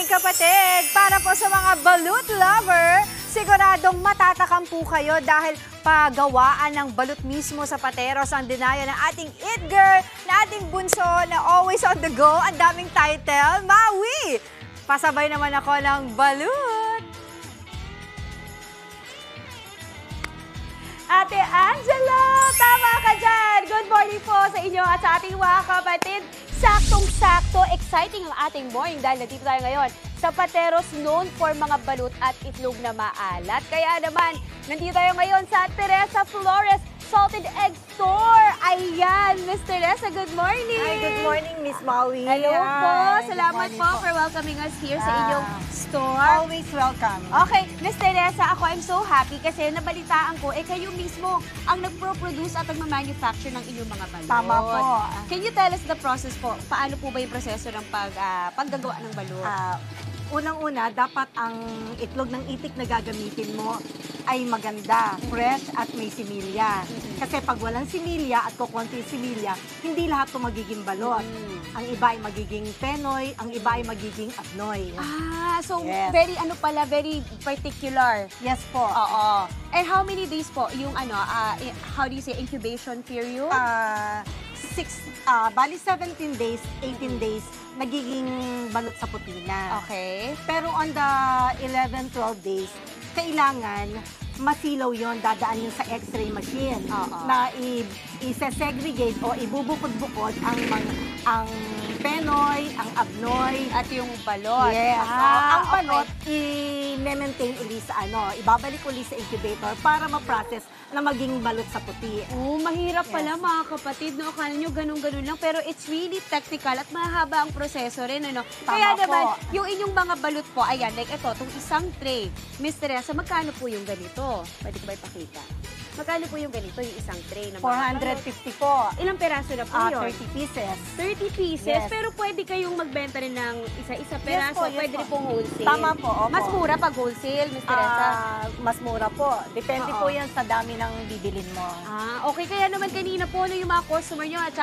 kapatid! Para po sa mga balut lover, siguradong matatakam po kayo dahil pagawaan ng balut mismo sa pateros ang dinaya ng ating it girl, na ating bunso na always on the go. Ang daming title, Maui! Pasabay naman ako ng balut. Ate Angela, tama ka dyan! Good morning po sa inyo at sa ating mga kapatid. Saktong-sakto, exciting ang ating morning dahil nandito tayo ngayon sa Pateros, known for mga balut at itlog na maalat. Kaya naman, nandito tayo ngayon sa Teresa Flores Salted Egg Store. Ayan, Miss Teresa, good morning! Hi, good morning, Miss Maui. Hello po, Hi, salamat good po morning for welcoming us here sa inyong store. Always welcome. Okay, Miss Teresa, ako I'm so happy kasi nabalitaan ko, kayo mismo ang nagpro-produce at nagma-manufacture ng inyong mga balot. Tama po. Can you tell us the process po? Paano po ba yung proseso ng paggagawa ng balot? Unang-una, dapat ang itlog ng itik na gagamitin mo ay maganda, fresh at may similya. Kasi pag walang similya at kukunti similya, hindi lahat ito magiging balot. Ang iba ay magiging penoy, ang iba ay magiging abnoy. So Yes. very particular. Yes po. Oo. And how many days po yung how do you say, incubation period? Bali 17 days, 18 days, nagiging balot sa puti na. Okay. Pero on the 11, 12 days, kailangan masilaw yon, dadaan yun sa x-ray machine na i-segregate o ibubukod-bukod ang penoy, ang abnoy, At yung balot. yes. Ang okay. balot, i-maintain uli sa ibabalik uli sa incubator para ma-process na maging balot sa puti. Mahirap pala Yes. mga kapatid, no? Akala nyo ganun-ganun lang, pero it's really technical at mahaba ang proseso rin, ano? Kaya Tama naman, po. yung inyong mga balot po, ayan, like ito, itong isang tray. Miss Teresa, magkano po yung ganito? Pwede ko ba ipakita? Magkano po yung ganito, yung isang tray ng mga balot? 450 po. Ilang peraso na po yun? 30 pieces. 30 pieces, Yes. pero pwede kayong magbenta rin ng isa-isa peraso, yes pwede po. rin pong wholesale. Tama po, opo. Mas mura pag wholesale, Miss Teresa. Mas mura po. Depende Oo. po yan sa dami ng bibilin mo. Okay. Kaya naman kanina po, yung mga customer nyo, at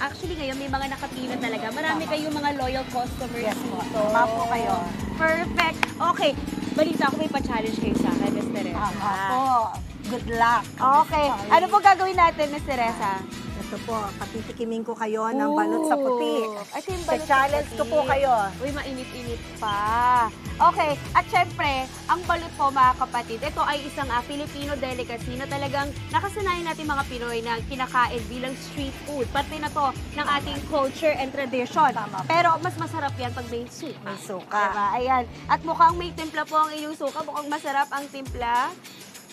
actually ngayon may mga nakapila talaga. Marami kayong mga loyal customers Yes po. dito. Tama po kayo. Perfect. Okay. Balita ko may pa-challenge kayo sa akin, Miss Teresa. Tama po. Good luck. Okay. Ano po gagawin natin, Miss Teresa? Ito po, patitikimin ko kayo ng balot sa puti. Ito yung balot sa Challenge puti. ko po kayo. Uy, mainit-init pa. Okay. At syempre, ang balot po mga kapatid, ito ay isang Filipino delicacy na talagang nakasanayan natin mga Pinoy na kinakain bilang street food. Parte na to ng ating culture and tradition. Tama po. Pero mas masarap yan pag may suka. May suka. Diba? Ayan. At mukhang may timpla po ang inyong suka. Mukhang masarap ang timpla.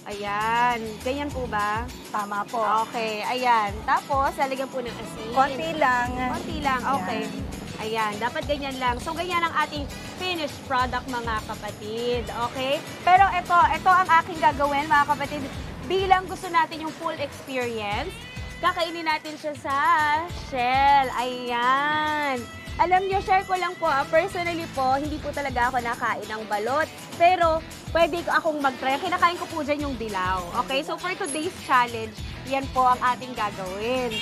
Ayan. Ganyan po ba? Tama po. Okay. Ayan. Tapos, lalagyan po ng asin. Konti lang. Konti lang, okay. Ayan, dapat ganyan lang. So, ganyan ang ating finished product, mga kapatid. Okay? Pero ito ang aking gagawin, mga kapatid. Bilang gusto natin yung full experience, kakainin natin siya sa shell. Ayan. Alam niyo, share ko lang po, personally po, hindi po talaga ako nakain ng balot. Pero, pwede akong mag-try. Kinakain ko po dyan yung dilaw. Okay? So, for today's challenge, yan po ang ating gagawin.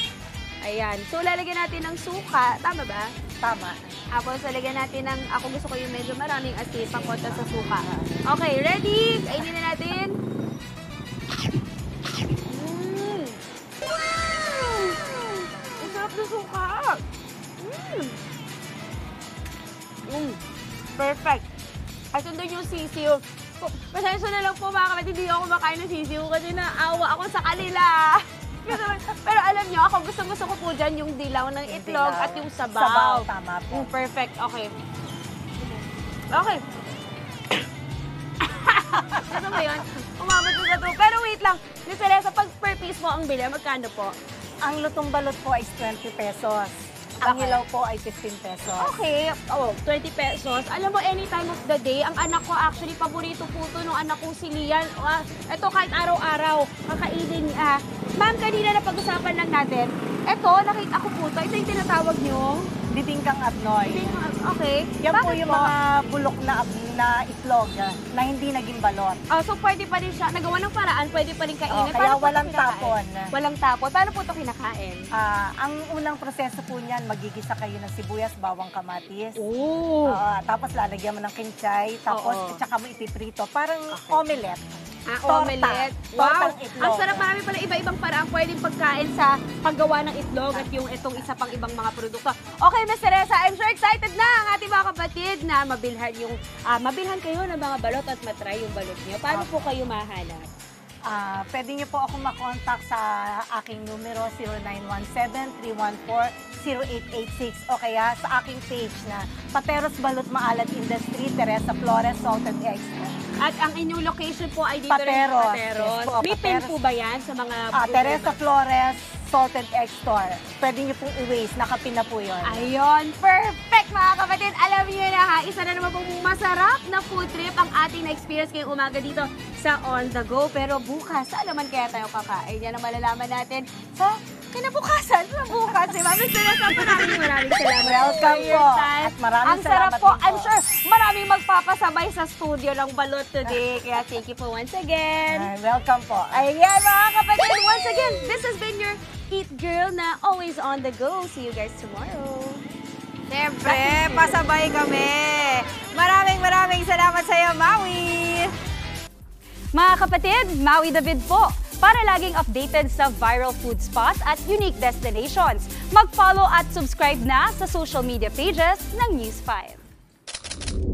Ayan. So, lalagyan natin ng suka. Tama ba? Tama. Tapos, lalagyan natin ng, ako gusto ko yung medyo maraming asin, pangkonta sa suka. Okay, ready? Kainin na natin. Wow! Ang sarap ng suka! Perfect. At doon yung sisiw. Pasensya na lang po mga kapatid, hindi ako makain ng sisiw kasi naawa ako sa kanila. Pero alam nyo, ako gusto ko po dyan yung dilaw ng itlog at yung sabaw. Sabaw, tama po. Perfect, okay. Okay. Ano ba yun? Umabot ko sa to. Pero wait lang, Miss Teresa, pag per piece mo ang bili, magkano po? Ang lutong balot po ay 20 pesos. Ang Okay. hilaw po ay 15 pesos. Okay, 20 pesos. Alam mo, any time of the day, ang anak ko actually, paborito po ito nung anak kong si Lian. Ito kahit araw-araw, kakainin niya. Ma'am, kanina na pag-usapan lang natin. Ito, nakita ko po ito. Ito yung tinatawag nyo. bibingkang abnoy. Okay. Yan po Bakit yung mga bulok na itlog na hindi naging balot. Oh, so pwede pa rin siya, nagawa ng paraan, pwede pa rin kainin. Kaya Paano po ito walang kinakain? tapon. Walang tapon. Paano po ito kinakain? Ang unang proseso po niyan, magigisa kayo ng sibuyas, bawang, kamatis. Oh. Tapos lalagyan mo ng kinchay, tapos Oo. tsaka mo ipiprito. Parang omelette. Omelette. Tortang Wow! itlog. Ang sarap, marami pala iba-ibang paraan pwedeng pagkain sa paggawa ng itlog at yung itong isa pang ibang mga produkto. Okay, Ms. Teresa, I'm sure excited na ang ating mga kapatid na mabilhan kayo ng mga balot at matry yung balot niyo. Paano po kayo mahanap? Pwede niyo po ako makontak sa aking numero 0917-314-0886 o kaya sa aking page na Pateros Balot Maalat Industry, Teresa Flores, Salted Eggs. At ang inyong location po ay dito Pateros. rin sa Pateros. Yes po, May pin Pateros. po ba yan sa mga... Teresa Flores, Salted Egg Store. Pwede niyo pong i-waste, nakapin na po yun. Ayun, perfect mga kapatid. Alam niyo na ha, isa na naman pong masarap na food trip ang ating na-experience ngayong umaga dito sa On The Go. Pero bukas, saan naman kaya tayo kakain? Yan ang malalaman natin sa kinabukasan sa bukas. Diba? Mr. Teresa, maraming salamat. Welcome for your po. time. At maraming ang sarap salamat po. din po. I'm sure maraming magpapasabay sa studio ng balot today. Kaya thank you po once again. Welcome po. Ayan mga kapatid, once again, this has been your Eat Girl na always on the go. See you guys tomorrow. Siyempre, pasabay kami. Maraming salamat sa iyo, Maui. Mga kapatid, Maui David po. Para laging updated sa viral food spots at unique destinations, mag-follow at subscribe na sa social media pages ng News 5.